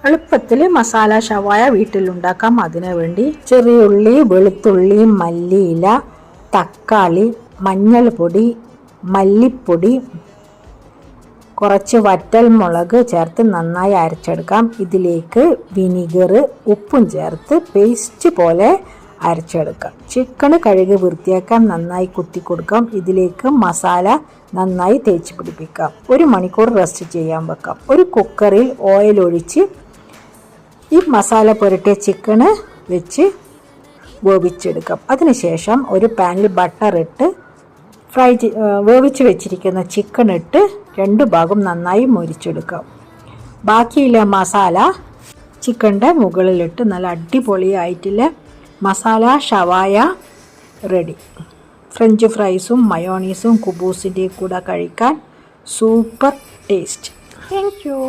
എളുപ്പത്തിൽ മസാല ഷവായ വീട്ടിലുണ്ടാക്കാം. അതിനു വേണ്ടി ചെറിയുള്ളി, വെളുത്തുള്ളി, മല്ലിയില, തക്കാളി, മഞ്ഞൾപ്പൊടി, മല്ലിപ്പൊടി, കുറച്ച് വറ്റൽ മുളക് ചേർത്ത് നന്നായി അരച്ചെടുക്കാം. ഇതിലേക്ക് വിനീഗർ, ഉപ്പും ചേർത്ത് പേസ്റ്റ് പോലെ അരച്ചെടുക്കാം. ചിക്കൻ കഴുകി വൃത്തിയാക്കാം. നന്നായി കുത്തി കൊടുക്കാം. ഇതിലേക്ക് മസാല നന്നായി തേച്ച് പിടിപ്പിക്കാം. 1 മണിക്കൂർ റെസ്റ്റ് ചെയ്യാൻ വെക്കാം. ഒരു കുക്കറിൽ ഓയിൽ ഒഴിച്ച് ഈ മസാല പുരട്ടിയ ചിക്കന് വെച്ച് വേവിച്ചെടുക്കാം. അതിനുശേഷം ഒരു പാനിൽ ബട്ടർ ഇട്ട് വേവിച്ച് വെച്ചിരിക്കുന്ന ചിക്കൻ ഇട്ട് 2 ഭാഗം നന്നായി മൊരിച്ചെടുക്കാം. ബാക്കിയുള്ള മസാല ചിക്കൻ്റെ മുകളിലിട്ട് നല്ല അടിപൊളിയായിട്ടുള്ള മസാല ഷവായ റെഡി. ഫ്രഞ്ച് ഫ്രൈസും മയോണീസും കുബൂസിൻ്റെയും കൂടെ കഴിക്കാൻ സൂപ്പർ ടേസ്റ്റ്. Thank you.